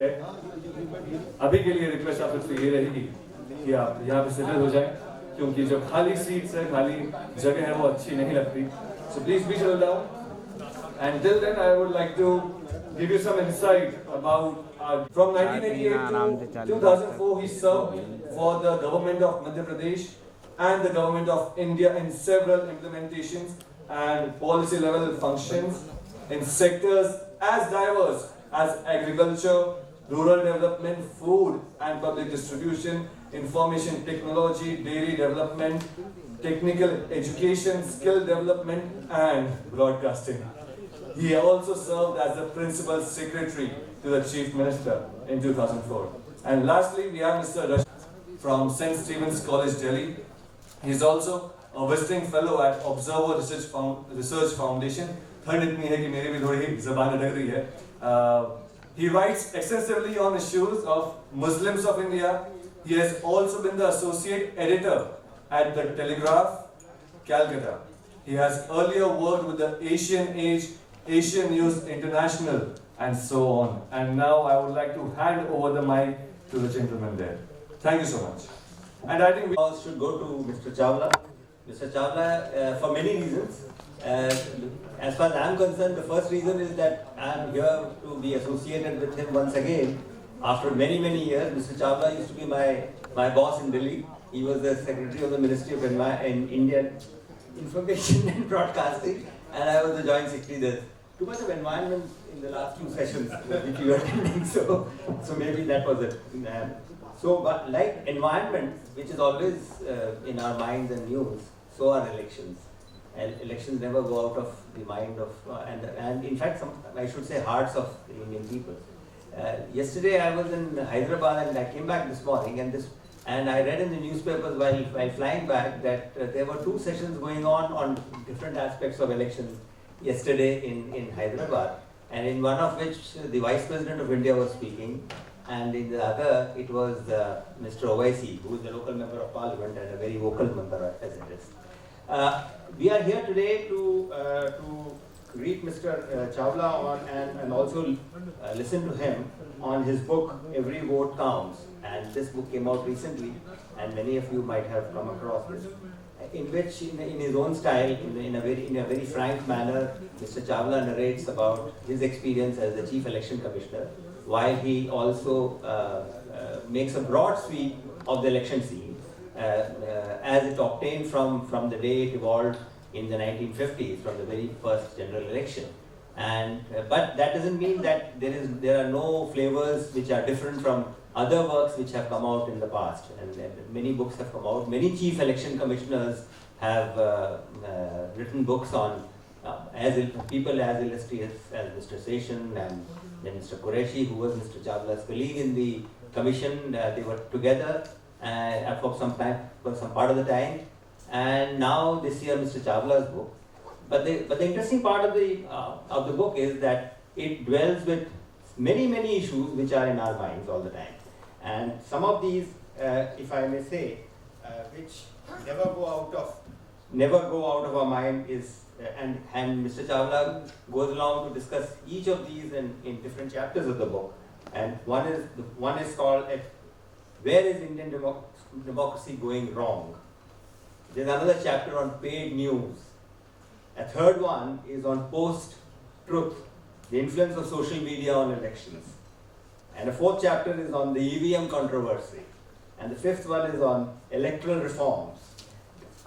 अभी के लिए रिक्वेस्ट आप सबसे ये रहेगी कि आप यहाँ पे सेटल हो जाएं, क्योंकि जो खाली सीट्स है, खाली जगह है, वो अच्छी नहीं लगती. So please be settled down. And till then, I would like to give you some insight about from 1988 to 2004, he served for the government of Madhya Pradesh and the government of India in several implementations and policy level functions in sectors as diverse as agriculture, rural development, food and public distribution, information technology, dairy development, technical education, skill development and broadcasting. He also served as the principal secretary to the chief minister in 2004. And lastly, we have Mr. Rashid from St. Stephen's College, Delhi. He is also a visiting fellow at Observer Research Foundation. Third itni hai ki meri bhi thodi zaban adag rahi hai. He writes extensively on issues of Muslims of India. He has also been the associate editor at the Telegraph, Calcutta. He has earlier worked with the Asian Age, Asian News International, and so on. And now I would like to hand over the mic to the gentleman there. Thank you so much. And I think we all should go to Mr. Chawla. Mr. Chawla, for many reasons. As far as I am concerned, the first reason is that I am here to be associated with him once again. After many, many years, Mr. Chawla used to be my boss in Delhi. He was the secretary of the Ministry of Indian Information and Broadcasting, and I was the joint secretary there. Too much of environment in the last two sessions which you were attending, so maybe that was it. But like environment, which is always in our minds and news, so are elections. And elections never go out of the mind of, and in fact, I should say hearts of the Indian people. Yesterday I was in Hyderabad and I came back this morning and I read in the newspapers while flying back that there were two sessions going on different aspects of elections yesterday in Hyderabad, and in one of which the Vice President of India was speaking, and in the other it was Mr. Owaisi, who is the local member of parliament and a very vocal member as it is. We are here today to greet Mr. Chawla and also listen to him on his book Every Vote Counts, and this book came out recently and many of you might have come across this, in which in his own style, in a very frank manner, Mr. Chawla narrates about his experience as the Chief Election Commissioner, while he also makes a broad sweep of the election scene as it obtained from the day it evolved in the 1950s, from the very first general election. And but that doesn't mean that there are no flavors which are different from other works which have come out in the past. And many books have come out. Many chief election commissioners have written books on people as illustrious as Mr. Session and then Mr. Qureshi, who was Mr. Chawla's colleague in the commission. They were together for some part of the time. And now this year Mr. Chawla's book. But the interesting part of the book is that it dwells with many issues which are in our minds all the time. And some of these, if I may say, which never go out of our mind is, and Mr. Chawla goes along to discuss each of these in different chapters of the book. And one is called Where is Indian Democracy Going Wrong? There's another chapter on paid news. A third one is on post-truth, the influence of social media on elections. And a fourth chapter is on the EVM controversy. And the fifth one is on electoral reforms.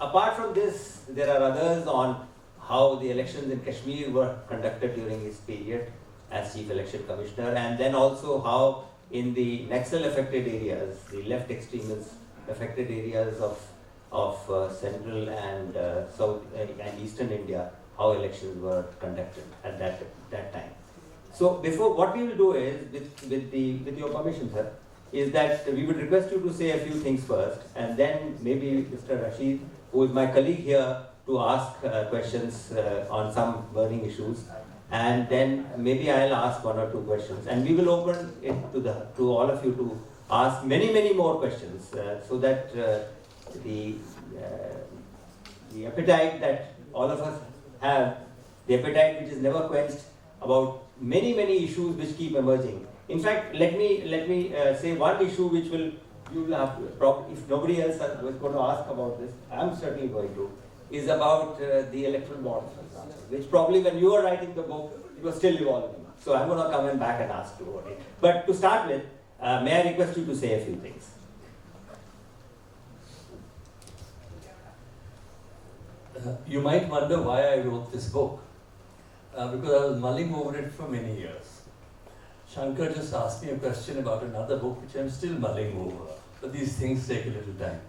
Apart from this, there are others on how the elections in Kashmir were conducted during his period as Chief Election Commissioner, and then also how in the Naxal affected areas, the left extremist affected areas of central and south and eastern India, how elections were conducted at that time. So what we will do is, with your permission, sir, is that we would request you to say a few things first, and then maybe Mr. Rashid, who is my colleague here, to ask questions on some burning issues, and then maybe I'll ask one or two questions, and we will open it to all of you to ask many more questions, so that the appetite that all of us have, the appetite which is never quenched about many issues which keep emerging, In fact, let me say one issue which you will have to, probably, if nobody else was going to ask about this, I'm certainly going to, is about the electoral bonds, which probably when you were writing the book, it was still evolving. So I'm going to come back and ask you about it. But to start with, may I request you to say a few things? You might wonder why I wrote this book, because I was mulling over it for many years. Shankar just asked me a question about another book which I'm still mulling over, but these things take a little time.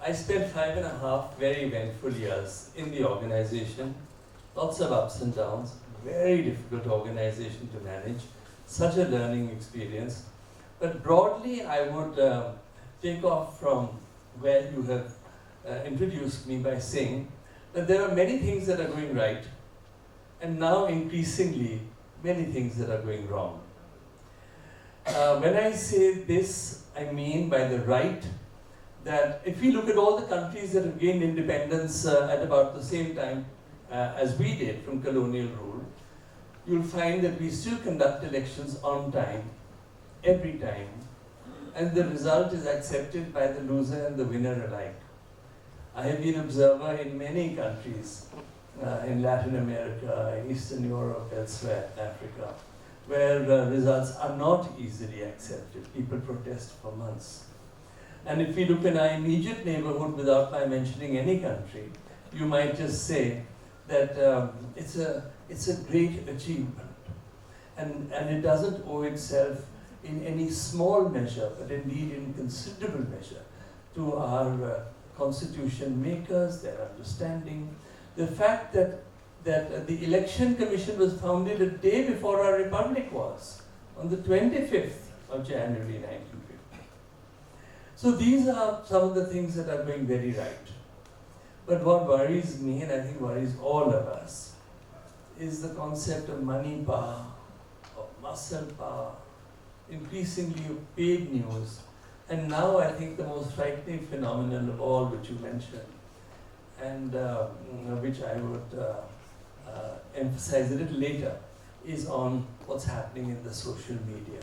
I spent 5.5 very eventful years in the organization, lots of ups and downs, very difficult organization to manage, such a learning experience. But broadly, I would take off from where you have introduced me by saying that there are many things that are going right, and now increasingly many things that are going wrong. When I say this, I mean by the right that if we look at all the countries that have gained independence at about the same time as we did from colonial rule, you'll find that we still conduct elections on time, every time, and the result is accepted by the loser and the winner alike. I have been observer in many countries, in Latin America, in Eastern Europe, elsewhere, Africa, where results are not easily accepted. People protest for months. And if we look in our immediate neighborhood, without my mentioning any country, you might just say that it's a great achievement. And it doesn't owe itself in any small measure, but indeed in considerable measure, to our constitution makers, their understanding. The fact that the Election Commission was founded a day before our republic was, on the 25th of January 1950. So these are some of the things that are going very right. But what worries me, and I think worries all of us, is the concept of money power, of muscle power, increasingly of paid news, and now I think the most frightening phenomenon of all, which you mentioned, and which I would emphasize a little later, is on what's happening in the social media.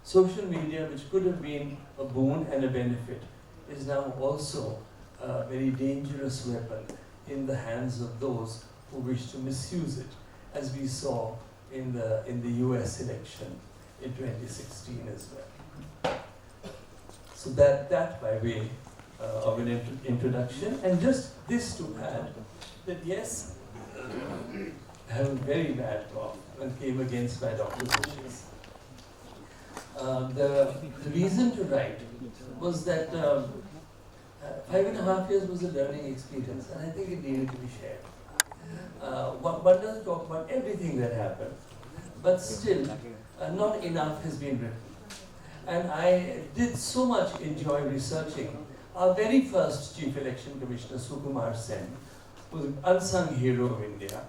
Social media, which could have been a boon and a benefit, is now also a very dangerous weapon in the hands of those who wish to misuse it, as we saw in the US election in 2016 as well. So that by way of an introduction, and just this to add, that yes, I have a very bad cough and came against my doctor's wishes. The reason to write was that 5.5 years was a learning experience, and I think it needed to be shared. One doesn't talk about everything that happened, but still, not enough has been written. And I did so much enjoy researching our very first Chief Election Commissioner, Sukumar Sen, was an unsung hero of India.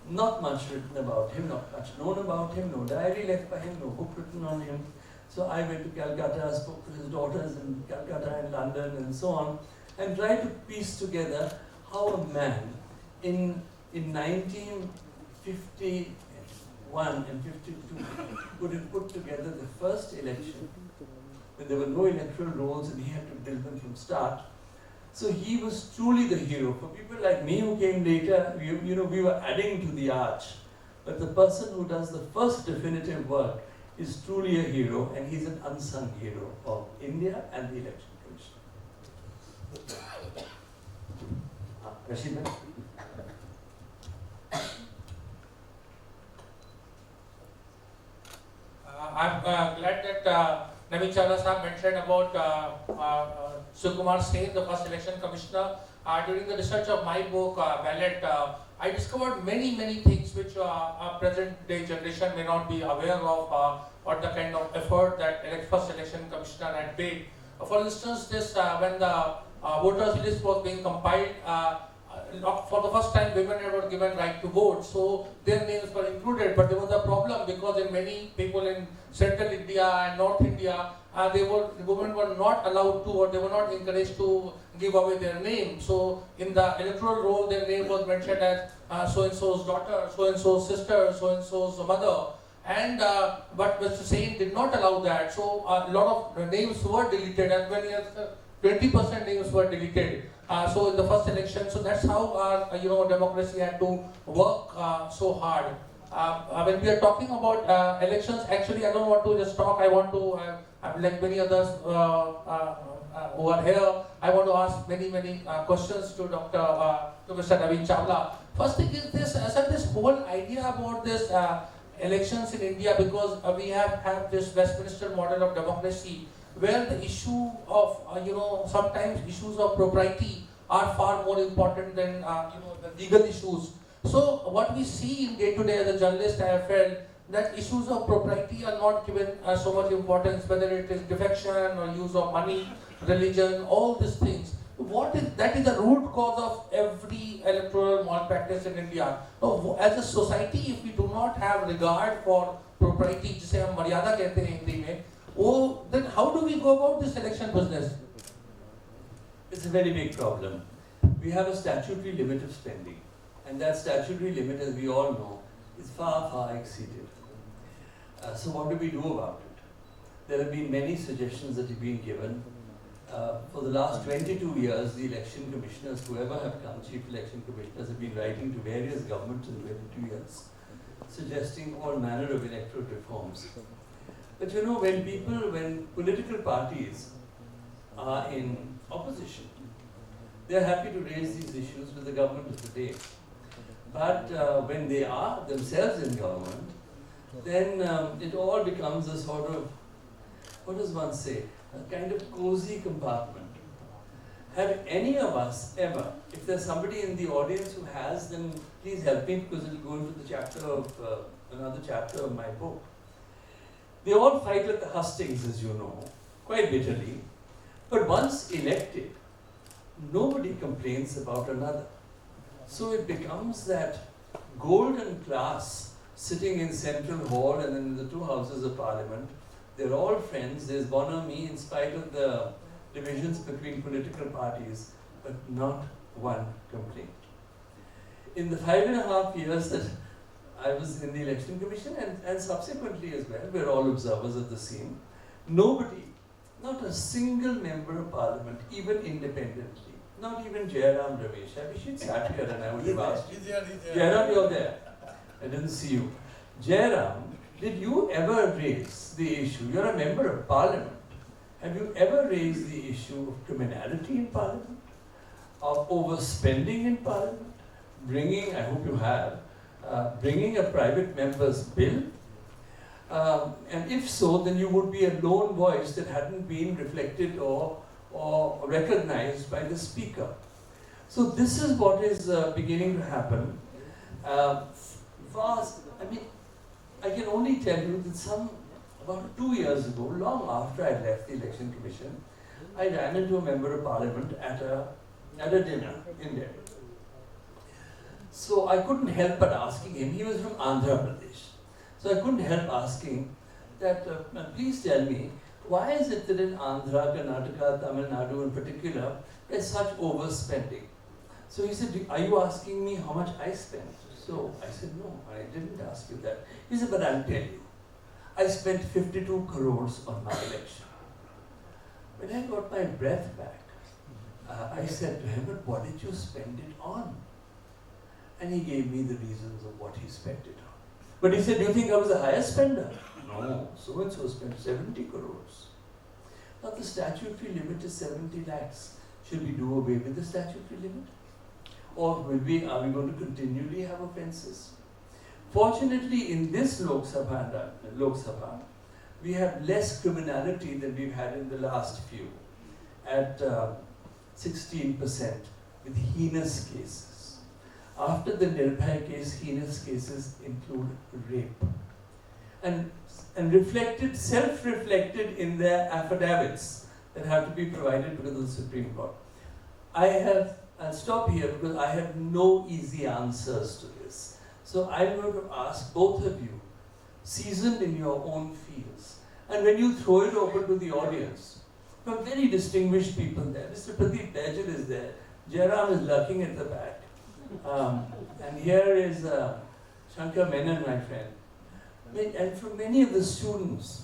Not much written about him, not much known about him, no diary left by him, no book written on him. So I went to Calcutta, spoke to his daughters in Calcutta and London and so on, and tried to piece together how a man in 1951 and 52 could have put together the first election when there were no electoral rolls and he had to build them from start. So he was truly the hero. For people like me who came later, we were adding to the arch. But the person who does the first definitive work is truly a hero, and he's an unsung hero of India and the Election Commission. Rashid bhai? I'm glad that Naveen Chawla Sahab mentioned about Sukumar Sen, the first election commissioner. During the research of my book, Ballot, I discovered many things which our present day generation may not be aware of, or the kind of effort that first election commissioner had made. For instance, this when the voters list was being compiled, for the first time women were given right to vote, so their names were included. But there was a problem because in many people in central India and North India, the women were not allowed to, or they were not encouraged to give away their name. So in the electoral roll, their name was mentioned as so and so's daughter, so and so's sister, so and so's mother. And but Mr. Sen did not allow that. So a lot of names were deleted, as many as 20% names were deleted. So in the first election, so that's how our democracy had to work so hard. When we are talking about elections, actually I don't want to just talk. I want to, like many others who are here, I want to ask many questions to to Mr. Naveen Chawla. First thing is this, this whole idea about this elections in India, because we have this Westminster model of democracy, where the issue of sometimes issues of propriety are far more important than the legal issues. So what we see in day to day as a journalist, I have felt that issues of propriety are not given so much importance, whether it is defection or use of money, religion, all these things. That is the root cause of every electoral malpractice in India. So, as a society, if we do not have regard for propriety, जिसे हम मर्यादा कहते हैं हिंदी में, then how do we go about this election business? It's a very big problem. We have a statutory limit of spending, and that statutory limit, as we all know, is far exceeded. So what do we do about it? There have been many suggestions that have been given. For the last 22 years, the election commissioners, whoever have come, chief election commissioners, have been writing to various governments in 22 years, suggesting all manner of electoral reforms. But when political parties are in opposition, they are happy to raise these issues with the government of the day. But when they are themselves in government, then it all becomes a sort of, what does one say, a kind of cozy compartment. Have any of us ever, if there's somebody in the audience who has, then please help me, because it will go into the chapter of, another chapter of my book. They all fight at the hustings, as you know, quite bitterly. But once elected, nobody complains about another. So it becomes that golden class sitting in Central Hall and then in the two houses of Parliament. They're all friends. There's bonhomie in spite of the divisions between political parties, but not one complaint. In the 5.5 years that I was in the Election Commission and subsequently as well, we're all observers of the scene, nobody, not a single member of Parliament, even independently, not even Jairam Ramesh. I wish he'd sat here and I would have asked you. Jairam, you're there. I didn't see you. Jairam, did you ever raise the issue? You're a member of Parliament. Have you ever raised the issue of criminality in Parliament? Of overspending in Parliament? Bringing, I hope you have, bringing a private member's bill? And if so, then you would be a lone voice that hadn't been reflected or recognized by the speaker. So this is what is beginning to happen. I can only tell you that about 2 years ago, long after I left the Election Commission, I ran into a member of Parliament at a dinner in Delhi. So I couldn't help but asking him, he was from Andhra Pradesh. So I couldn't help asking that, please tell me, why is it that in Andhra, Karnataka, Tamil Nadu in particular, there's such overspending? So he said, are you asking me how much I spent? So I said, no, I didn't ask you that. He said, but I'll tell you. I spent 52 crores on my election. When I got my breath back, I said to him, but what did you spend it on? And he gave me the reasons of what he spent it on. But he said, do you think I was the highest spender? No, so-and-so spent 70 crores. Now the statutory limit is 70 lakhs. Should we do away with the statutory limit? Or are we going to continually have offences? Fortunately, in this Lok Sabha, we have less criminality than we've had in the last few, at 16% with heinous cases. After the Nirbhaya case, heinous cases include rape. And self-reflected in their affidavits that have to be provided to the Supreme Court. I'll stop here because I have no easy answers to this. So I'm going to ask both of you, seasoned in your own fields, and when you throw it open to the audience, from very distinguished people there. Mr. Pradeep Baijal is there. Jairam is lurking at the back. And here is Shankar Menon, my friend. and from many of the students,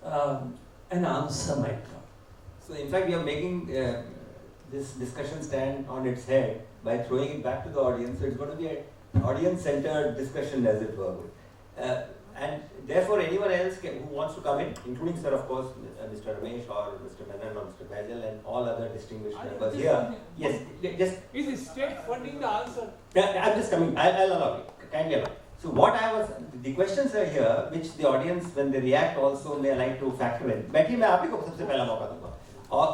an answer might come. So in fact, you are making this discussion stand on its head by throwing it back to the audience. So it's going to be an audience-centered discussion, as it were. And therefore, anyone else who wants to come in, including, sir, of course, Mr. Ramesh or Mr. Menon or Mr. Bajal and all other distinguished members here. Yes, just. Is state funding the answer? Yeah, I'm just coming. I'll allow you. Kindly allow. So what I was, the questions are here, which the audience, when they react, also may like to factor in. बैठिए मैं आप ही को सबसे पहला मौका दूंगा. और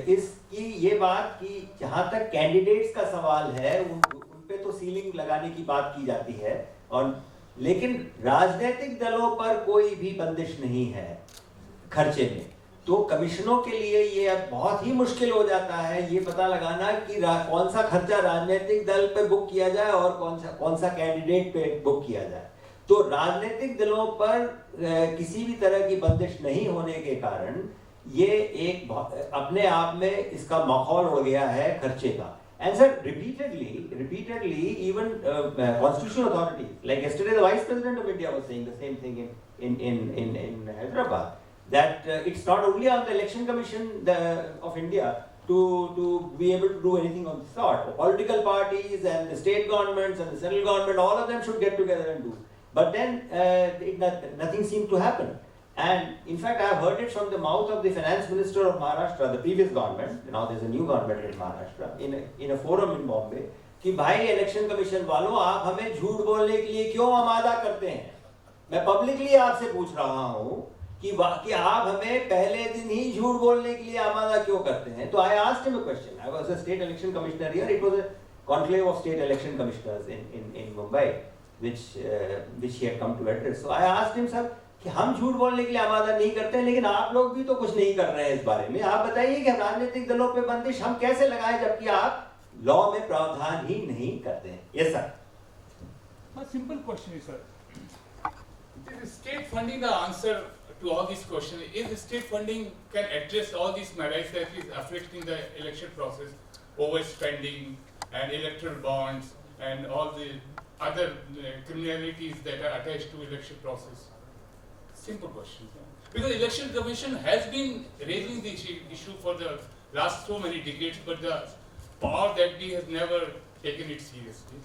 इसकी ये बात कि जहाँ तक कैंडिडेट्स का सवाल है, उन पे तो सीलिंग लगाने की बात की जाती है, और लेकिन राजनीतिक दलों पर कोई भी बंदिश नहीं है खर्चे में. तो कमिश्नरों के लिए ये अब बहुत ही मुश्किल हो जाता है ये पता लगाना कि कौन सा खर्चा राजनीतिक दल पे बुक किया जाए और कौन सा कैंडिडेट पे बुक किया जाए. तो राजनीतिक दलों पर किसी भी तरह की बंदिश नहीं होने के कारण ये एक अपने आप में इसका माहौल उड़ गया है खर्चे का. And sir, repeatedly, even constitutional authorities, like yesterday, the Vice President of India was saying the same thing in Hyderabad, that it's not only on the Election Commission of India to be able to do anything of the sort. The political parties and the state governments and the central government, all of them should get together and do. But then nothing seemed to happen. And in fact, I have heard it from the mouth of the finance minister of Maharashtra, the previous government. Now there's a new government in Maharashtra, in a forum in Bombay, कि भाई election commission वालों आप हमें झूठ बोलने के लिए क्यों आमादा करते हैं. मैं पब्लिकली आपसे पूछ रहा हूँ कि आप हमें पहले दिन ही झूठ बोलने के लिए आमादा क्यों करते हैं. तो I asked him a question. I was a state election commissioner here. It was a conclave of state election commissioners in Mumbai, which he had come to address. So I asked him, sir, कि हम झूठ बोलने के लिए आमादा नहीं करते हैं, लेकिन आप लोग भी तो कुछ नहीं कर रहे हैं इस बारे में. आप बताइए कि राजनीतिक दलों पे बंदिश हम कैसे लगाएं जबकि आप लॉ में प्रावधान ही नहीं करते हैं. Yes sir. My simple question is, sir, is state funding the answer to all these questions? Is state funding can address all these merits that is affecting the election process, overspending and electoral bonds and all the other criminalities that are attached to election process? Simple question. Because election commission has been raising this issue for the last so many decades, but the power that we has never taken it seriously.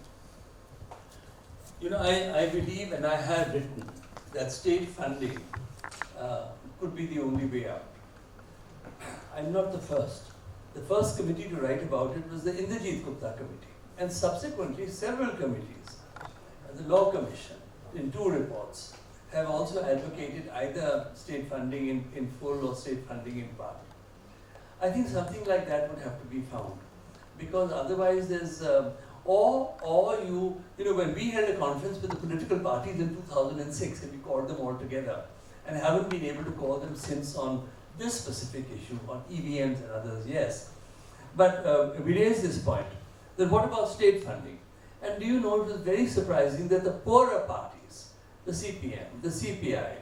You know, I believe, and I have written, that state funding could be the only way out. I'm not the first. The first committee to write about it was the Indrajit Gupta committee, and subsequently several committees, the Law Commission, in 2 reports, have also advocated either state funding in full or state funding in part. I think something like that would have to be found, because otherwise there's or you know, when we had a conference with the political parties in 2006 and we called them all together, and haven't been able to call them since on this specific issue on EVMs and others, yes. But we raised this point, that what about state funding? And do you know, it was very surprising that the poorer parties, the CPM, the CPI,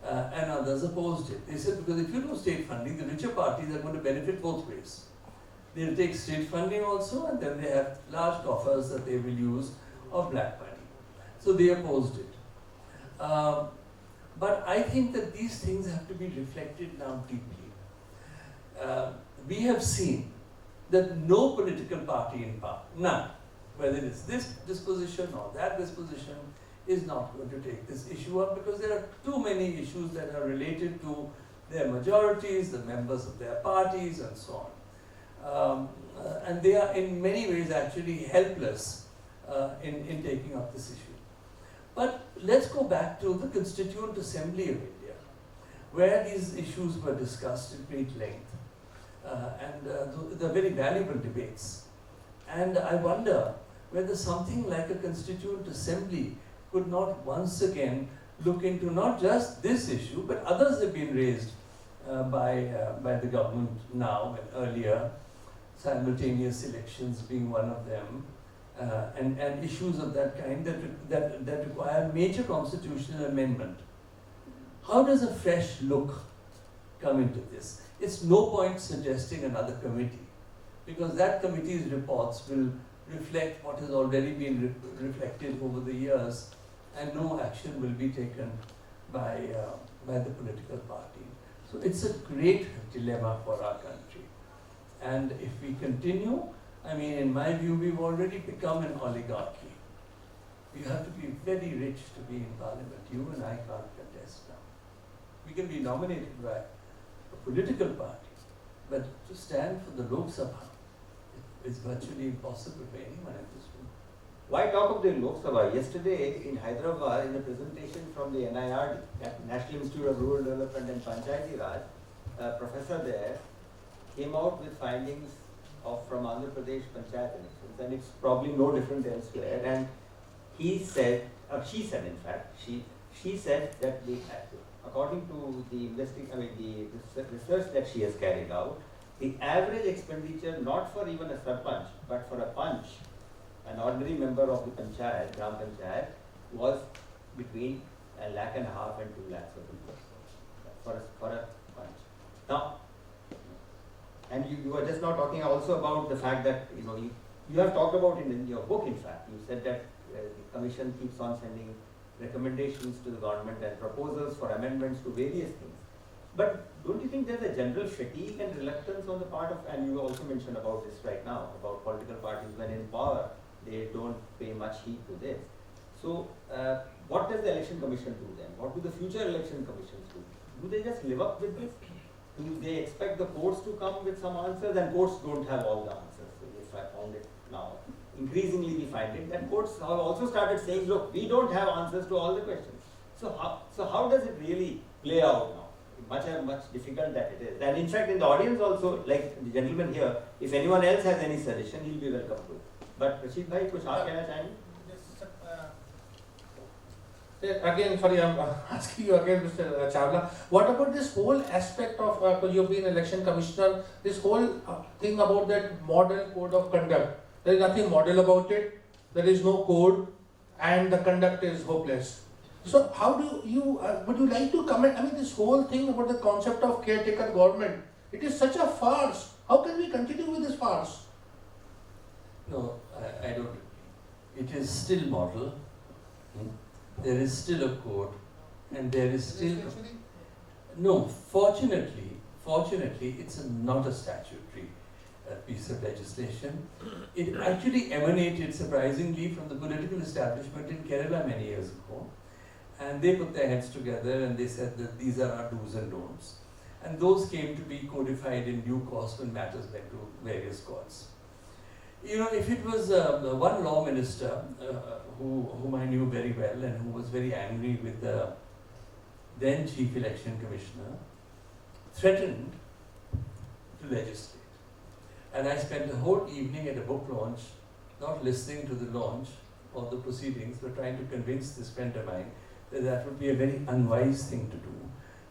and others opposed it. They said, because if you do state funding, the richer parties are going to benefit both ways. They'll take state funding also, and then they have large coffers that they will use of black money. So they opposed it. But I think that these things have to be reflected now deeply. We have seen that no political party in power, none, whether it's this disposition or that disposition, is not going to take this issue up, because there are too many issues that are related to their majorities, the members of their parties, and so on. And they are in many ways actually helpless in taking up this issue. But let's go back to the Constituent Assembly of India, where these issues were discussed at great length, and the very valuable debates. And I wonder whether something like a Constituent Assembly could not once again look into not just this issue, but others have been raised by the government now and earlier, simultaneous elections being one of them, and issues of that kind that require major constitutional amendment. How does a fresh look come into this? It's no point suggesting another committee, because that committee's reports will reflect what has already been reflected over the years and no action will be taken by the political party. So it's a great dilemma for our country. And if we continue, I mean, in my view, we've already become an oligarchy. You have to be very rich to be in parliament. You and I can't contest now. We can be nominated by a political party, but to stand for the Lok Sabha is virtually impossible for anyone in this room. Why talk of the Lok Sabha? Yesterday in Hyderabad, in a presentation from the NIRD, National Institute of Rural Development and Panchayati Raj, a professor there came out with findings from Andhra Pradesh Panchayat elections, and it's probably no different elsewhere. And he said, or she said, in fact, she said that according to the research that she has carried out, the average expenditure, not for even a sarpanch, but for a panch, an ordinary member of the panchayat, Gram Panchayat, was between 1.5 lakh and 2 lakhs of rupees for a punch. Now, and you were just now talking also about the fact that you have talked about it in your book. In fact, you said that the commission keeps on sending recommendations to the government and proposals for amendments to various things. But don't you think there's a general fatigue and reluctance on the part of, and you also mentioned about this right now, about political parties when in power, they don't pay much heed to this. So what does the election commission do then? What do the future election commissions do? Do they just live up with this? Do they expect the courts to come with some answers? And courts don't have all the answers. So if I found it now, increasingly we find it that courts have also started saying, look, we don't have answers to all the questions. So how does it really play out now? Much difficult that it is. And in fact, in the audience also, like the gentleman here, if anyone else has any suggestion, he'll be welcome to it. But Rashid bhai, kuch aap kehna chahenge? Again, sorry, I'm asking you again, Mr. Chawla. What about this whole aspect of, you've been election commissioner, this whole thing about that model code of conduct? There is nothing model about it, there is no code, and the conduct is hopeless. So how do you, would you like to comment, I mean this whole thing about the concept of caretaker government, it is such a farce. How can we continue with this farce? No, I don't agree. It is still model. There is still a code, and there is still no. Fortunately, it's not a statutory piece of legislation. It actually emanated surprisingly from the political establishment in Kerala many years ago, and they put their heads together and they said that these are our do's and don'ts, and those came to be codified in due course when matters went to various courts. If it was one law minister whom I knew very well and who was very angry with the then Chief Election Commissioner, threatened to legislate. And I spent the whole evening at a book launch, not listening to the launch or the proceedings, but trying to convince this friend of mine that that would be a very unwise thing to do.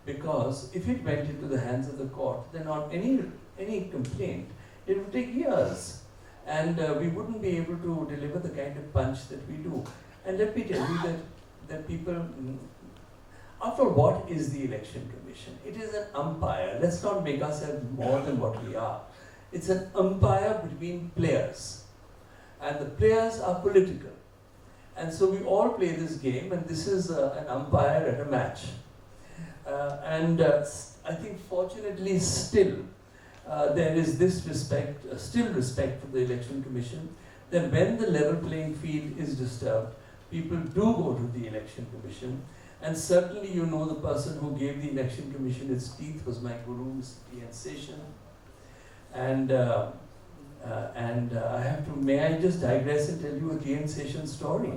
Because if it went into the hands of the court, then on any complaint, it would take years. And we wouldn't be able to deliver the kind of punch that we do. And let me tell you that people, after all, what is the Election Commission? It is an umpire. Let's not make ourselves more than what we are. It's an umpire between players. And the players are political. And so we all play this game, and this is an umpire at a match. I think fortunately still, there is this respect, still respect for the Election Commission, that when the level playing field is disturbed, people do go to the Election Commission. And certainly, the person who gave the Election Commission its teeth was my guru, Mr. T.N. Seshan. May I just digress and tell you a T.N. Seshan story?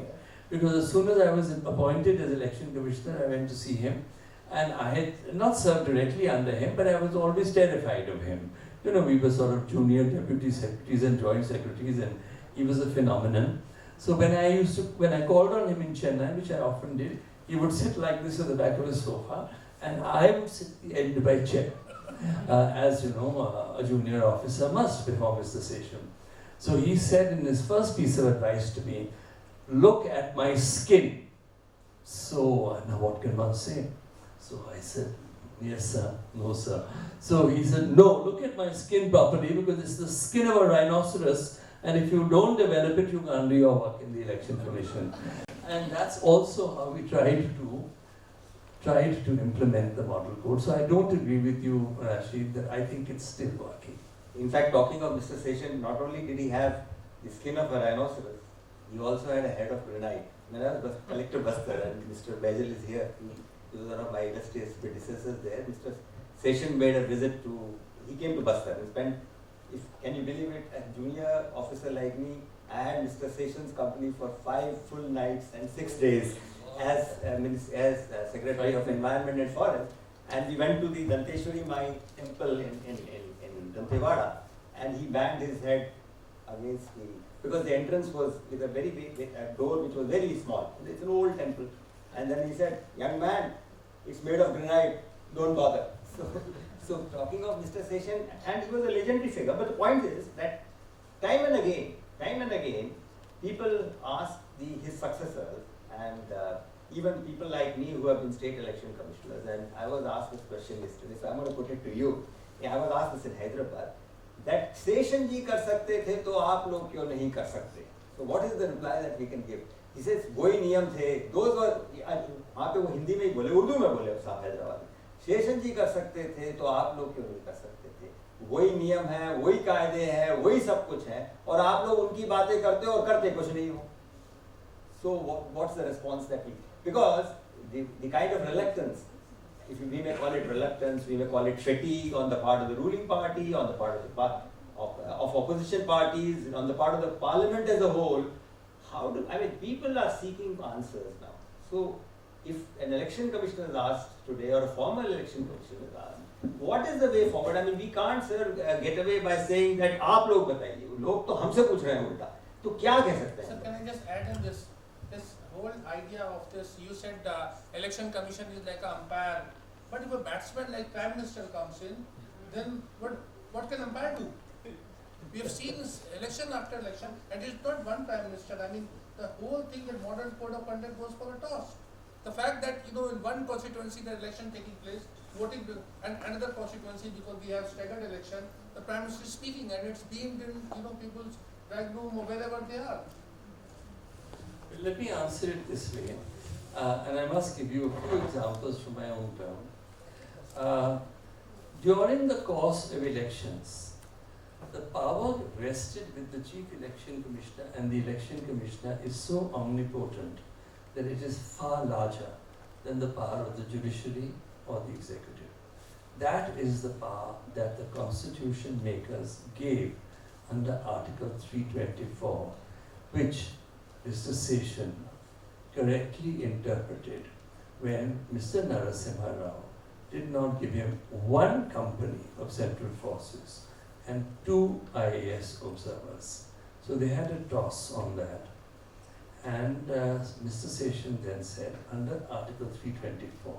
Because as soon as I was appointed as Election Commissioner, I went to see him. And I had not served directly under him, but I was always terrified of him. We were sort of junior deputy secretaries and joint secretaries, and he was a phenomenon. So when I called on him in Chennai, which I often did, he would sit like this at the back of his sofa, and I would sit at the end of my chair. As a junior officer must before Mr. Seshan. So he said in his first piece of advice to me, look at my skin. So now what can one say? So I said, yes sir, no sir. So he said, no, look at my skin properly, because it's the skin of a rhinoceros, and if you don't develop it, you can't do your work in the Election Commission. And that's also how we tried to implement the model code. So I don't agree with you, Rashid, that I think it's still working. In fact, talking of Mr. Session, not only did he have the skin of a rhinoceros, he also had a head of granite. When I was Collector Bastar, and Mr. Bajal is here, he was one of my illustrious predecessors there. Mr. Session made a visit to, he came to Bastar and spent, can you believe it, a junior officer like me, I had Mr. Session's company for 5 full nights and 6 days as Secretary of Environment and Forest. And we went to the Danteshwari Mai temple in Dantewada, and he banged his head against the, because the entrance was with a very big door which was very small. It's an old temple. And then he said, young man, it's made of granite, don't bother. So talking of Mr. Session, and he was a legendary figure, but the point is that time and again, people ask his successors, and even people like me who have been state election commissioners, and I was asked this question yesterday, so I'm going to put it to you. I was asked this in Hyderabad, that Session ji kar sakte the, to aap log kyun nahi kar sakte? So what is the reply that we can give? He says, वही नियम थे, those were, वहाँ पे वो हिंदी में ही बोले, उर्दू में बोले साहब हैदराबाद में, शेषन जी कर सकते थे तो आप लोग क्यों नहीं कर सकते थे? वही नियम है, वही कायदे हैं, वही सब कुछ है, और आप लोग उनकी बातें करते हो और करते कुछ नहीं हो. So what's the response that we? Because the kind of reluctance, if we may call it reluctance, we may call it fatigue on the part of the ruling party, on the part of opposition parties, on the part of the parliament as a whole. People are seeking answers now. So if an election commissioner is asked today, or a former election commissioner is asked, what is the way forward? I mean, we can't, sir, get away by saying that आप लोग बताइए, लोग तो हमसे पूछ रहे हैं उल्टा, तो क्या कह सकते हैं? Sir, can I just add in this whole idea of this? You said election commission is like an umpire, but if a batsman like Prime Minister comes in, then what can umpire do? We have seen this election after election, and it's not one Prime Minister. I mean, the whole thing, the modern code of conduct goes for a toss. The fact that, in one constituency the election taking place, voting, and another constituency, because we have staggered election, the Prime Minister is speaking, and it's beamed in, people's drag room or wherever they are. Let me answer it this way, and I must give you a few examples from my own term. During the course of elections, the power vested with the Chief Election Commissioner and the Election Commissioner is so omnipotent that it is far larger than the power of the judiciary or the executive. That is the power that the constitution makers gave under Article 324, which Mr. Session correctly interpreted when Mr. Narasimha Rao did not give him one company of Central Forces and 2 IAS observers. So they had a toss on that. And Mr. Session then said, under Article 324,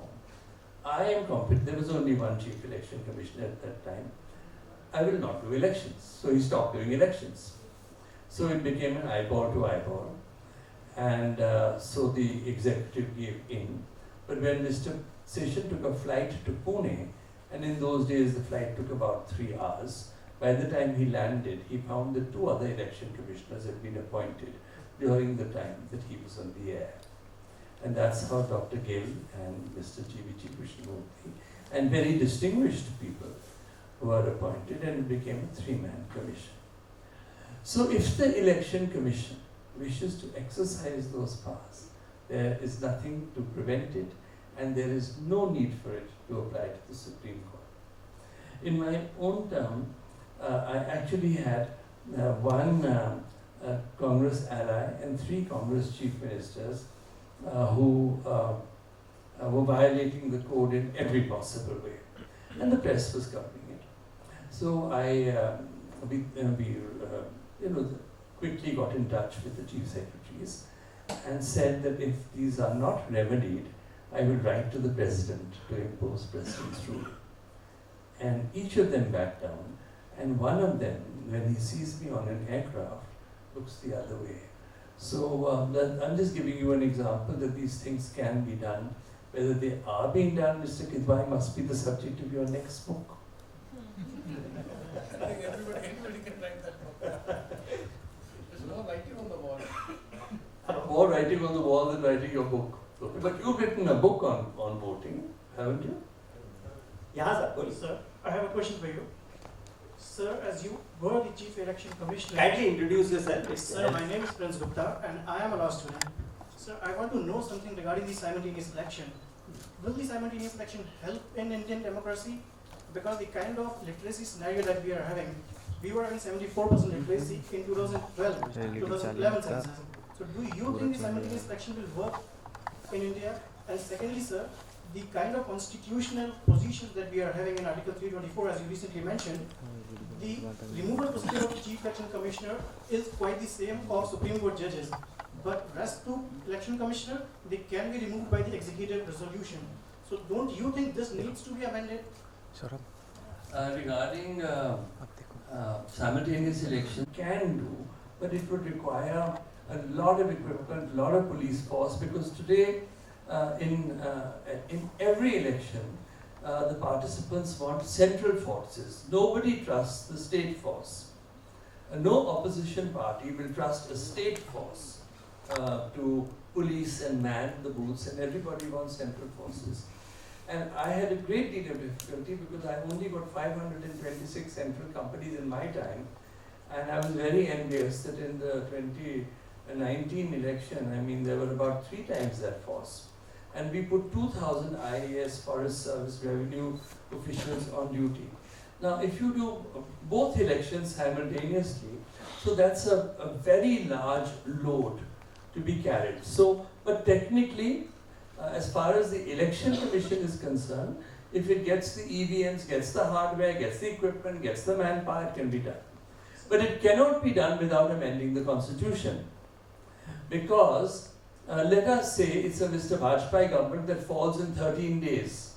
I am competent. There was only one Chief Election Commissioner at that time. I will not do elections. So he stopped doing elections. So it became an eyeball to eyeball. And so the executive gave in. But when Mr. Session took a flight to Pune, and in those days the flight took about 3 hours, by the time he landed, he found that 2 other election commissioners had been appointed during the time that he was on the air. And that's how Dr. Gill and Mr. G.V.G. Krishnamurthy and very distinguished people were appointed, and it became a 3-man commission. So if the election commission wishes to exercise those powers, there is nothing to prevent it, and there is no need for it to apply to the Supreme Court. In my own term, I actually had one Congress ally and 3 Congress chief ministers who were violating the code in every possible way, and the press was covering it. So we quickly got in touch with the chief secretaries and said that if these are not remedied, I will write to the president to impose president's rule. And each of them backed down, and one of them, when he sees me on an aircraft, looks the other way. So I'm just giving you an example that these things can be done. Whether they are being done, Mr. Kidwai, must be the subject of your next book. I think anybody can write that book. There's no writing on the wall. more writing on the wall than writing your book. Okay. But you've written a book on voting, haven't you? Yeah, sir. Please. Sir, I have a question for you. Sir, as you were the Chief Election Commissioner. Kindly introduce yourself. Sir, my name is Prince Gupta and I am a law student. Sir, I want to know something regarding the simultaneous election. Will the simultaneous election help in Indian democracy? Because the kind of literacy scenario that we are having, we were having 74% literacy in 2011 census. So do you think the simultaneous election will work in India? And secondly, sir, the kind of constitutional positions that we are having in Article 324, as you recently mentioned, the removal procedure of the Chief Election Commissioner is quite the same of Supreme Court judges. But rest to Election Commissioner, they can be removed by the executive resolution. So don't you think this needs to be amended? Regarding simultaneous election, can do, but it would require a lot of equipment, a lot of police force, because today in every election, the participants want central forces. Nobody trusts the state force. No opposition party will trust a state force to police and man the booths, and everybody wants central forces. And I had a great deal of difficulty because I only got 526 central companies in my time, and I was very envious that in the 2019 election, I mean, there were about 3 times that force. And we put 2,000 IAS, Forest Service, revenue officials on duty. Now, if you do both elections simultaneously, so that's a very large load to be carried. So, but technically, as far as the Election Commission is concerned, if it gets the EVMs, gets the hardware, gets the equipment, gets the manpower, it can be done. But it cannot be done without amending the Constitution. Because, let us say it's a Mr. Vajpayee government that falls in 13 days.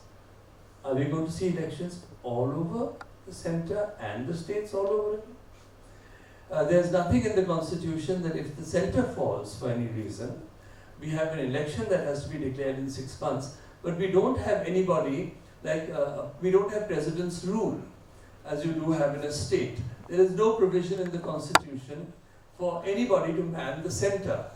Are we going to see elections all over the centre and the states all over? There's nothing in the Constitution that if the centre falls for any reason, we have an election that has to be declared in 6 months, but we don't have anybody like, we don't have president's rule, as you do have in a state. There is no provision in the Constitution for anybody to man the centre.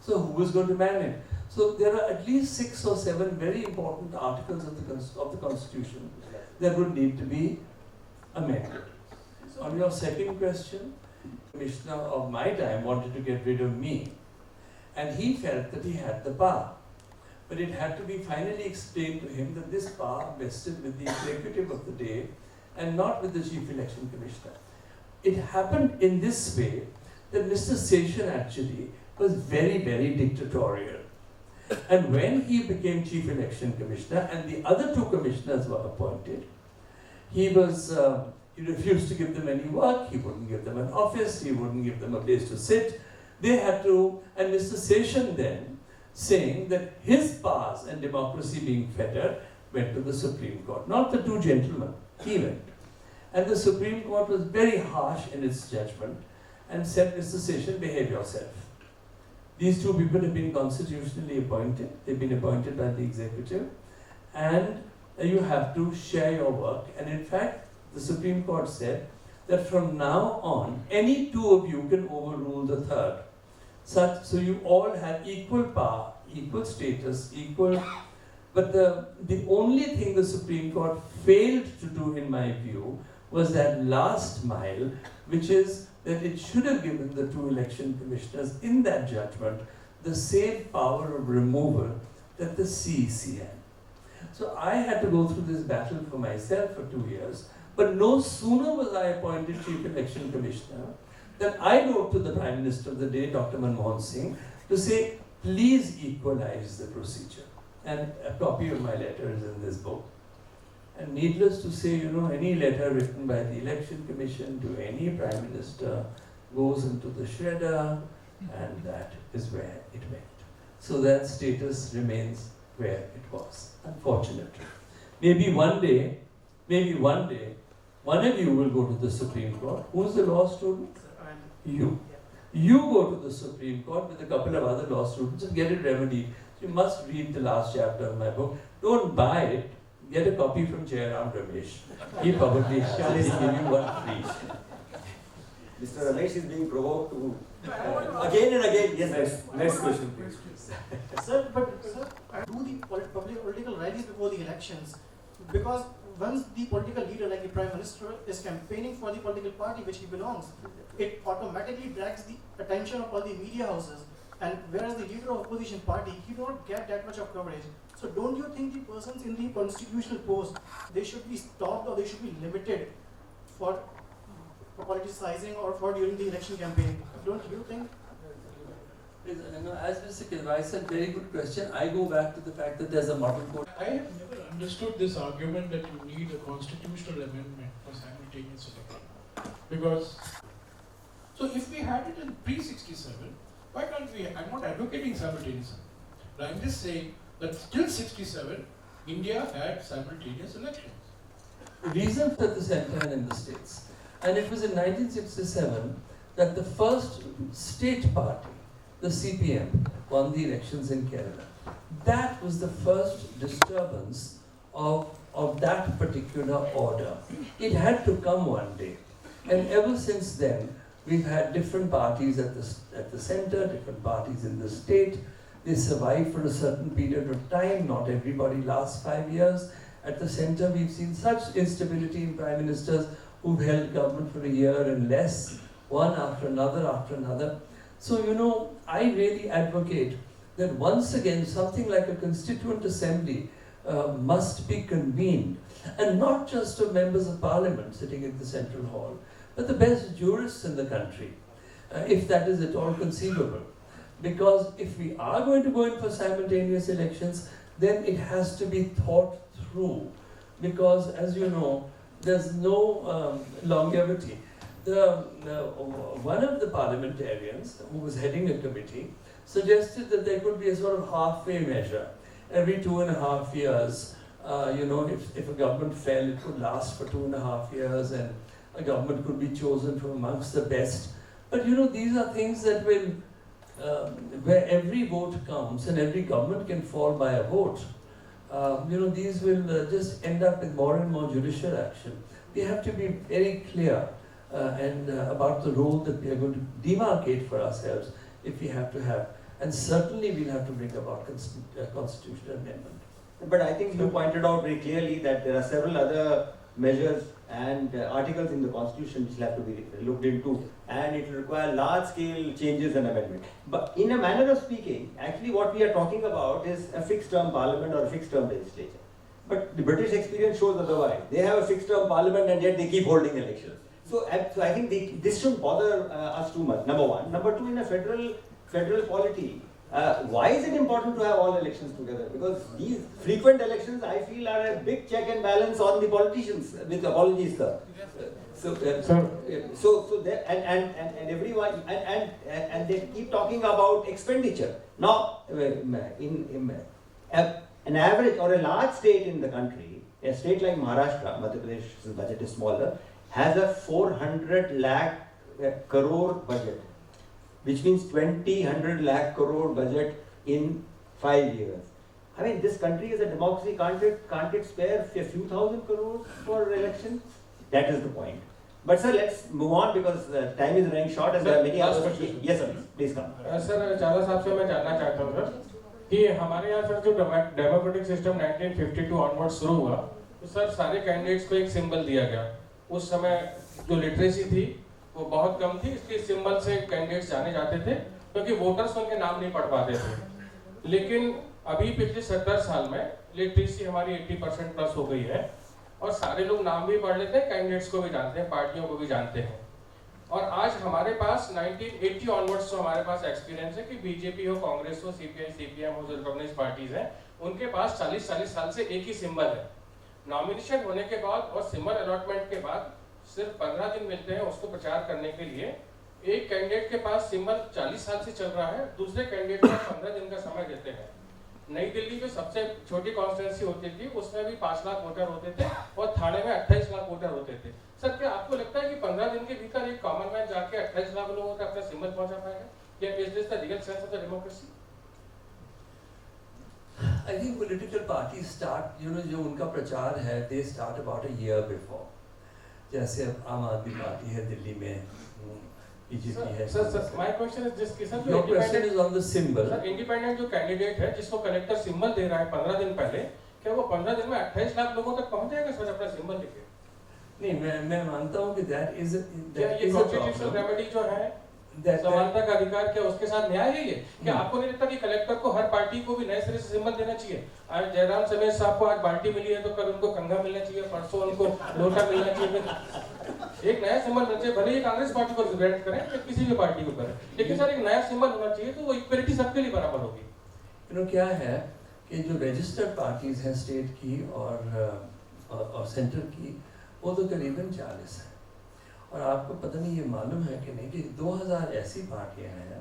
So who is going to man it? So there are at least 6 or 7 very important articles of the Constitution that would need to be amended. On your second question, the Commissioner of my time wanted to get rid of me. And he felt that he had the power. But it had to be finally explained to him that this power vested with the executive of the day and not with the Chief Election Commissioner. It happened in this way that Mr. Seshan actually was very, very dictatorial. And when he became Chief Election Commissioner and the other 2 commissioners were appointed, he refused to give them any work, he wouldn't give them an office, he wouldn't give them a place to sit. They had to, and Mr. Seshan then, saying that his powers and democracy being fettered, went to the Supreme Court. Not the 2 gentlemen, he went. And the Supreme Court was very harsh in its judgment and said, Mr. Seshan, behave yourself. These 2 people have been constitutionally appointed, they've been appointed by the executive, and you have to share your work. And in fact, the Supreme Court said that from now on, any 2 of you can overrule the 3rd. So you all have equal power, equal status, equal. But the only thing the Supreme Court failed to do, in my view, was that last mile, which is that it should have given the 2 election commissioners in that judgment the same power of removal that the CEC had. So I had to go through this battle for myself for 2 years, but no sooner was I appointed Chief Election Commissioner than I wrote to the Prime Minister of the day, Dr. Manmohan Singh, to say, please equalize the procedure. And a copy of my letter is in this book. And needless to say, any letter written by the Election Commission to any Prime Minister goes into the shredder, and that is where it went. So that status remains where it was, unfortunately. Maybe one day, one of you will go to the Supreme Court. Who's the law student? You. You go to the Supreme Court with a couple of other law students and get it remedied. You must read the last chapter of my book. Don't buy it. Get a copy from Jairam Ramesh. He probably has it. He'll give you one free. Mr. Ramesh is being provoked to again and again. Yes, Next question, please. Sir, but sir, do the public political rallies before the elections, because once the political leader, like the Prime Minister, is campaigning for the political party which he belongs, it automatically drags the attention of all the media houses. And whereas the leader of opposition party, he don't get that much of coverage. So don't you think the persons in the constitutional post, they should be stopped or they should be limited for politicizing or for during the election campaign? Don't you think? As Mr. Kilwai said, very good question. I go back to the fact that there's a model code. I have never understood this argument that you need a constitutional amendment for simultaneous election. Because, so if we had it in pre-67, why can't we? I'm not advocating simultaneously. But I'm just saying that till 67, India had simultaneous elections. Reasons at the center and in the states. And it was in 1967 that the first state party, the CPM, won the elections in Kerala. That was the first disturbance of that particular order. It had to come one day. And ever since then, we've had different parties at the center, different parties in the state. They survive for a certain period of time. Not everybody lasts 5 years. At the center, we've seen such instability in prime ministers who've held government for a year and less, one after another after another. So, I really advocate that once again, something like a constituent assembly must be convened, and not just of members of parliament sitting in the central hall, but the best jurists in the country, if that is at all conceivable. Because if we are going to go in for simultaneous elections, then it has to be thought through. Because, as you know, there's no longevity. One of the parliamentarians who was heading a committee suggested that there could be a sort of halfway measure. Every 2.5 years, if a government fell, it would last for 2.5 years and a government could be chosen from amongst the best. But these are things that will, where every vote counts and every government can fall by a vote. These will just end up with more and more judicial action. We have to be very clear about the role that we are going to demarcate for ourselves if we have to have. And certainly we'll have to bring about constitutional amendment. But I think you pointed out very clearly that there are several other measures and articles in the constitution which will have to be looked into, and it will require large-scale changes and amendment. But in a manner of speaking, actually what we are talking about is a fixed-term parliament or a fixed-term legislature. But the British experience shows otherwise. They have a fixed-term parliament and yet they keep holding elections. So I think this shouldn't bother us too much, number one. Number two, in a federal polity, why is it important to have all elections together? Because these frequent elections, I feel, are a big check and balance on the politicians. With apologies, sir. And everyone and they keep talking about expenditure. Now, an average or a large state in the country, a state like Maharashtra, Madhya Pradesh's budget is smaller, has a 400 lakh crore budget, which means 100 lakh crore budget in 5 years. I mean, this country is a democracy, can't it spare a few thousand crores for election? That is the point. But sir, let's move on because time is running short and there are many others. Yes sir, please come. Sir Chawla साहब से मैं जानना चाहता हूँ sir कि हमारे यहाँ sir जो डेमोक्रेटिक सिस्टम 1952 ऑनवर्ड शुरू हुआ तो सर सारे कैंडिडेट्स को एक सिंबल दिया गया. उस समय जो लिटरेसी थी वो बहुत कम थी, इसके सिंबल से कैंडिडेट्स जाने जाते थे क्योंकि वोटर्स उनके नाम नहीं पढ़ पाते थे. लेकिन अभी पिछले 70 साल में लिटरेसी हमारी 80% प्लस हो गई है और सारे लोग नाम भी पढ़ लेते हैं, कैंडिडेट्स को भी जानते हैं, पार्टियों को भी जानते हैं. और आज हमारे पास 1980 ऑनवर्ड्स जो हमारे पास एक्सपीरियंस है कि बीजेपी हो, कांग्रेस हो, सीपीआई, सीपीएम हो, जो रिकॉग्नाइज्ड पार्टीज हैं, उनके पास 40 साल से एक ही सिंबल है. नॉमिनेशन होने के बाद और सिंबल अलॉटमेंट के बाद सिर्फ 15 दिन मिलते हैं उसको प्रचार करने के लिए. एक कैंडिडेट के पास सिंबल 40 साल से चल रहा है, दूसरे कैंडिडेट को 15 दिन का समय देते हैं. नई दिल्ली में सबसे छोटी कॉन्स्टिट्यूंसी होती थी, उसमें भी 5 लाख वोटर होते थे और थाने में 28 लाख वोटर होते थे. सर क्या आपको लगता है कि 15 दिन के भीतर एक कॉमन मैन जाके 28 लाख लोगों तक अपना सिंबल पहुंचा पाएगा? या is this the real sense of the democracy? I think political parties start, जो उनका प्रचार है, they start about a year before. जैसे अब आम आदमी पार्टी है दिल्ली में, बीजेपी है। Sir, my question is this: कि सर जो Your question independent, is on the symbol. Sir independent जो कैंडिडेट है जिसको कलेक्टर सिंबल दे रहा है 15 दिन पहले, क्या वो 15 दिन में 28 लाख लोगों तक पहुंच जाएगा सर अपना सिंबल लेके? नहीं, मैं मानता हूँ कि that is a constitutional problem. Remedy जो है That समानता का अधिकार, क्या उसके साथ न्याय है ये? क्या आपको नहीं लगता कि कलेक्टर को हर पार्टी को भी नए सिरे से सिंबल देना चाहिए? आज जयराम समेत साहब को आज बाल्टी मिली है तो कल उनको कंघा मिलना चाहिए, परसों उनको लोटा मिलना चाहिए। एक नया सिंबल होना चाहिए, भले ही कांग्रेस पार्टी को रिप्रेजेंट करें या किसी भी पार्टी को करें, लेकिन सर एक नया सिंबल होना चाहिए तो वो इक्वलिटी सबके लिए बराबर होगी। क्या है कि जो रजिस्टर्ड पार्टीज हैं स्टेट की और सेंटर की, वो तो करीबन 40 है। और आपको पता नहीं ये मालूम है कि नहीं कि 2000 ऐसी पार्टियां हैं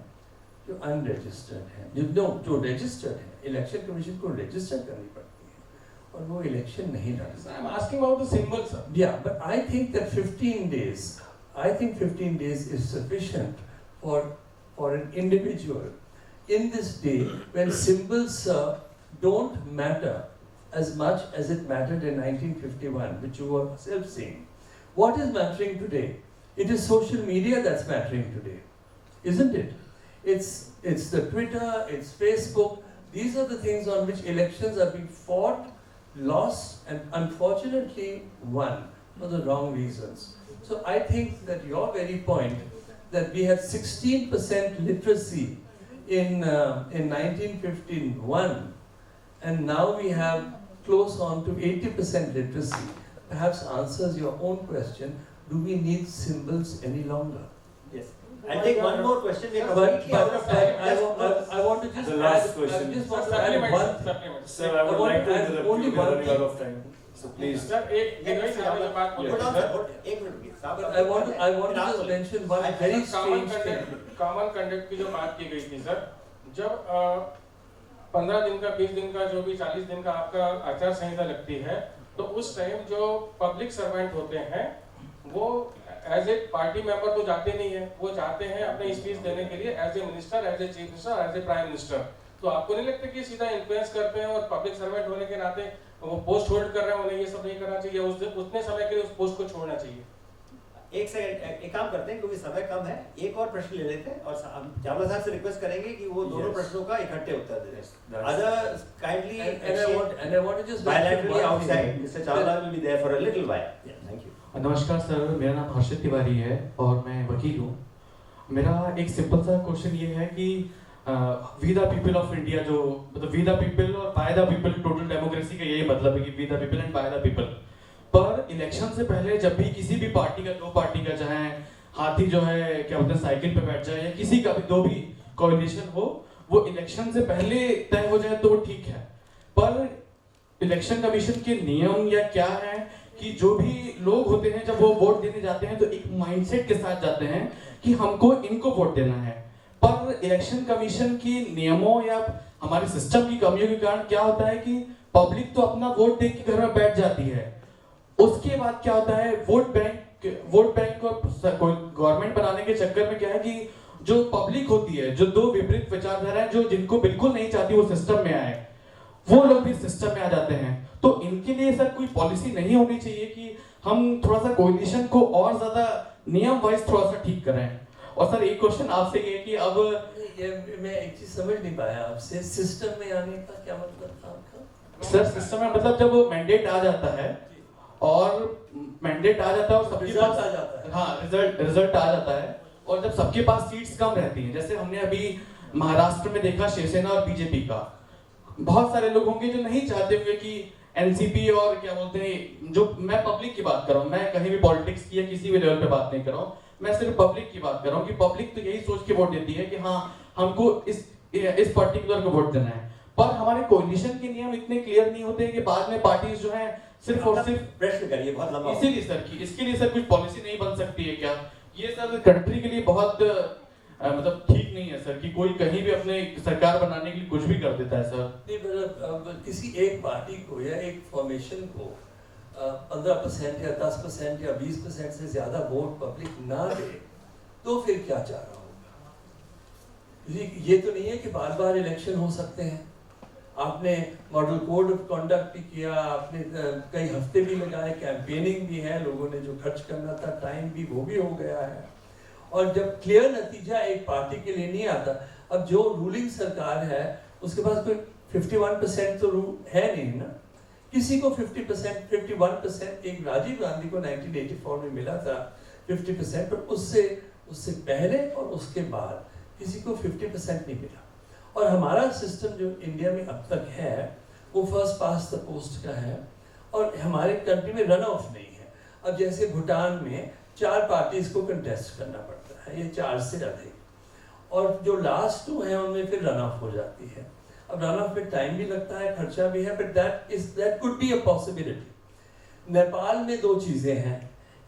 जो अनरजिस्टर्ड हैं, जो रजिस्टर्ड हैं। इलेक्शन कमीशन को रजिस्टर करनी पड़ती है और वो इलेक्शन नहीं लड़ते। I am asking about the symbol sir. Yeah, but I think that 15 days is sufficient for an individual in this day when symbols don't matter as much as it mattered in 1951, which you were self saying. What is mattering today? It is social media that's mattering today, isn't it? It's the Twitter, it's Facebook. These are the things on which elections are being fought, lost, and unfortunately won for the wrong reasons. So I think that your very point that we had 16% literacy in 1951, and now we have close on to 80% literacy, perhaps answers your own question. Do we need symbols any longer? Yes. I'll take one more question. We are But completely out of time. I want to just The last add, question. I just want to add one thing. Supplement. Sir, I would like to add interrupt only you. We are one running out thing. of time. So please. Sir एक दिग्विजय साहब ने बात बोली Hold on, sir. sir. एक minute please. But I want to just mention one very strange thing. Common conduct की जो बात की गई थी सर, जब 15 दिन का, 20 दिन का, जो भी 40 दिन का आपका आचार संहिता लगती है, तो उस टाइम जो पब्लिक सर्वेंट होते हैं वो एज ए पार्टी मेंबर तो जाते नहीं है, वो जाते हैं अपने स्पीच देने के लिए as a minister, as a chief minister, as a prime minister. तो आपको नहीं लगता कि सीधा इन्फ्लुएंस करते हैं और पब्लिक सर्वेंट होने के नाते वो पोस्ट होल्ड कर रहे हैं, उन्हें ये सब नहीं करना चाहिए, उतने समय के लिए उस पोस्ट को छोड़ना चाहिए? एक सेकंड, एक काम करते हैं क्योंकि समय कम है, एक और प्रश्न ले लेते हैं और हम चावला साहब से रिक्वेस्ट करेंगे कि वो दोनों प्रश्नों का इकट्ठे उत्तर दे दें। Other kindly And I want to just bilaterally mention one outside. thing. Mr. Chawla will be there for a little while. Yeah, thank you. नमस्कार सर, मेरा नाम हर्षित तिवारी है और मैं वकील हूँ। मेरा एक सिंपल सा क्वेश्चन ये है कि we the people of India, जो मतलब वी द पीपल और by the people, total democracy का यही मतलब है कि we the people and by the people. पर इलेक्शन से पहले जब भी किसी भी पार्टी का, दो पार्टी का, चाहे हाथी जो है क्या बोलते हैं साइकिल पे बैठ जाए या किसी का भी दो भी कोएलिशन हो, वो इलेक्शन से पहले तय हो जाए तो वो ठीक है। पर इलेक्शन कमीशन के नियम या क्या है कि जो भी लोग होते हैं जब वो वोट देने जाते हैं तो एक माइंडसेट के साथ जाते हैं कि हमको इनको वोट देना है। पर इलेक्शन कमीशन की नियमों या हमारे सिस्टम की कमियों के कारण क्या होता है कि पब्लिक तो अपना वोट देख के घर में बैठ जाती है, उसके बाद क्या होता है वोट बैंक को गवर्नमेंट बनाने के चक्कर में क्या है कि जो पब्लिक होती है, जो दो विपरीत विचारधाराएं जो जिनको बिल्कुल नहीं चाहती वो सिस्टम में आए, वो लोग भी सिस्टम में आ जाते हैं। तो इनके लिए सर कोई पॉलिसी नहीं होनी चाहिए कि हम थोड़ा सा कोएलिशन को और ज्यादा नियम वाइज थोड़ा सा ठीक करें? और सर एक क्वेश्चन आपसे ये कि अब मैं एक चीज समझ नहीं पाया आपसे, सिस्टम में आने का क्या मतलब था आपका? सर सिस्टम में मतलब जब मैंडेट आ जाता है और मैंडेट आ जाता है और सबके पास आ जाता है, हाँ रिजल्ट आ जाता है, और जब सबके पास सीट्स कम रहती हैं, जैसे हमने अभी महाराष्ट्र में देखा शिवसेना और बीजेपी का, बहुत सारे लोग होंगे जो नहीं चाहते हुए कि एनसीपी और क्या बोलते हैं, जो मैं पब्लिक की बात कर रहा हूँ, मैं कहीं भी पॉलिटिक्स की या किसी भी लेवल पे बात नहीं कर रहा हूँ, मैं सिर्फ पब्लिक की बात कर रहा हूँ कि पब्लिक तो यही सोच के वोट देती है कि हाँ हमको इस पर्टिकुलर को वोट देना है। पर हमारे कोएलिशन के नियम इतने क्लियर नहीं होते कि बाद में पार्टीज जो है सिर्फ और सिर्फ प्रश्न करिए, बहुत लंबा हो। इसीलिए सर कि इसके लिए सर कुछ पॉलिसी नहीं बन सकती है क्या? ये सर कंट्री के लिए बहुत मतलब ठीक नहीं है सर कि कोई कहीं भी अपने सरकार बनाने के लिए कुछ भी कर देता है सर। नहीं मतलब किसी एक पार्टी को या एक फॉर्मेशन को 15% या 10% या 20% से ज्यादा वोट पब्लिक ना दे तो फिर क्या चाह रहा होगा? ये तो नहीं है कि बार बार इलेक्शन हो सकते हैं, आपने मॉडल कोड ऑफ कंडक्ट भी किया, आपने कई हफ्ते भी लगाए, कैंपेनिंग भी है, लोगों ने जो खर्च करना था टाइम भी वो भी हो गया है। और जब क्लियर नतीजा एक पार्टी के लिए नहीं आता, अब जो रूलिंग सरकार है उसके पास कोई 51% तो है नहीं ना, किसी को 50%, 51%, एक राजीव गांधी को 1984 में मिला था 50%, पर उससे पहले और उसके बाद किसी को 50% नहीं मिला। और हमारा सिस्टम जो इंडिया में अब तक है वो फर्स्ट पास द पोस्ट का है, और हमारे कंट्री में रन ऑफ नहीं है। अब जैसे भूटान में 4 पार्टीज को कंटेस्ट करना पड़ता है, ये 4 से अधिक, और जो लास्ट 2 हैं उनमें फिर रन ऑफ हो जाती है। अब रन ऑफ में टाइम भी लगता है, खर्चा भी है, but that could be a possibility. Nepal में 2 चीजें हैं,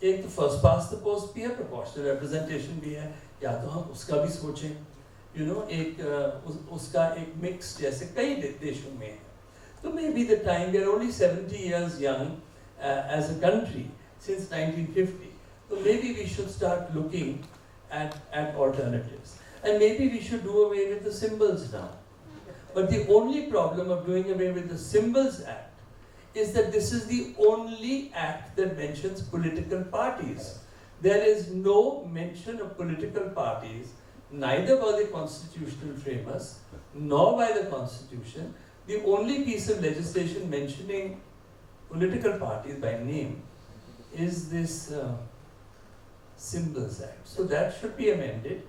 एक तो फर्स्ट पास द पोस्ट भी है, प्रोपोर्शनल रिप्रेजेंटेशन भी है, या तो हम उसका भी सोचें, यू नो, उसका एक मिक्स जैसे कई देशों में है। तो may be the time, we are only 70 years young as a country since 1950, so maybe we should start looking at alternatives, and maybe we should do away with the symbols now. But the only problem of doing away with the Symbols Act is that this is the only act that mentions political parties. There is no mention of political parties, neither by the constitutional framers nor by the Constitution. The only piece of legislation mentioning political parties by name is this Symbols Act. So that should be amended,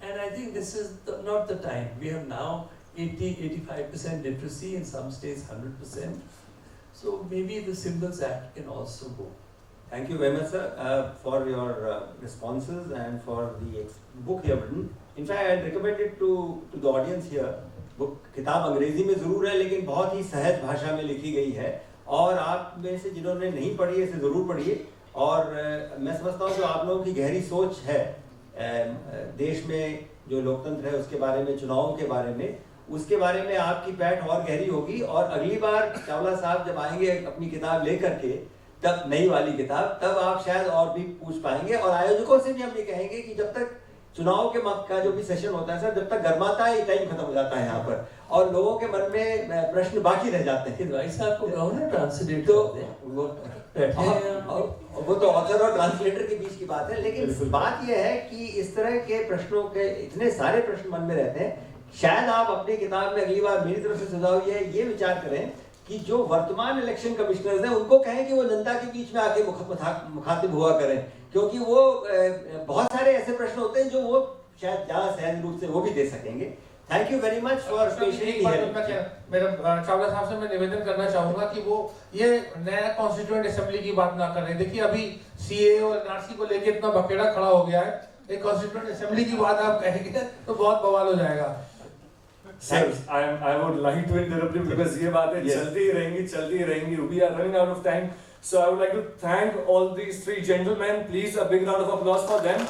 and I think this is not the time. We have now 80-85% literacy, in some states 100%. So maybe the Symbols Act can also go. Thank you very much, sir, for your responses and for the book you have written. In fact, I recommend it to the audience here. Book किताब अंग्रेजी में ज़रूर है, लेकिन बहुत ही सहज भाषा में लिखी गई है, और आप में से जिन्होंने नहीं पढ़ी है इसे ज़रूर पढ़िए। और मैं समझता हूँ जो आप लोगों की गहरी सोच है देश में जो लोकतंत्र है उसके बारे में, चुनावों के बारे में, उसके बारे में आपकी पैठ और गहरी होगी। और अगली बार चावला साहब जब आएंगे अपनी किताब लेकर के, तब नई वाली किताब, तब आप शायद और भी पूछ पाएंगे। और आयोजकों से भी हम ये कहेंगे कि जब तक चुनाव के का जो भी सेशन होता है सर, जब तक गर्माता है टाइम खत्म हो जाता है यहाँ पर, और लोगों के मन में प्रश्न बाकी रह जाते हैं। भाई साहब को कहो ना ट्रांसलेट, तो वो तो ऑथर और ट्रांसलेटर के बीच की बात है। लेकिन बात यह है कि इस तरह के प्रश्नों के इतने सारे प्रश्न मन में रहते हैं, शायद आप अपनी किताब में अगली बार, मेरी तरफ से सुझाव ये विचार करें कि जो वर्तमान इलेक्शन कमिश्नर्स हैं उनको कहें कि वो जनता के बीच में आके मुखातिब हुआ करें, क्योंकि वो बहुत सारे ऐसे प्रश्न होते हैं जो वो शायद ज़्यादा सहज रूप से वो भी दे सकेंगे। Thank you very much for patiently hearing. मेरा चावला साहब से मैं निवेदन करना चाहूंगा कि वो ये नया कॉन्स्टिट्यूएंट असेंबली की बात ना करें। देखिए अभी सीए और एनआरसी को लेके इतना बखेड़ा खड़ा हो गया है, एक कॉन्स्टिट्यूएंट असेंबली की बात आप कहेंगे तो बहुत बवाल हो जाएगा। Sir, I would like to interrupt you because ये बातें चलती ही रहेंगी. We are running out of time, so I would like to thank all these 3 gentlemen. Please a big round of applause for them.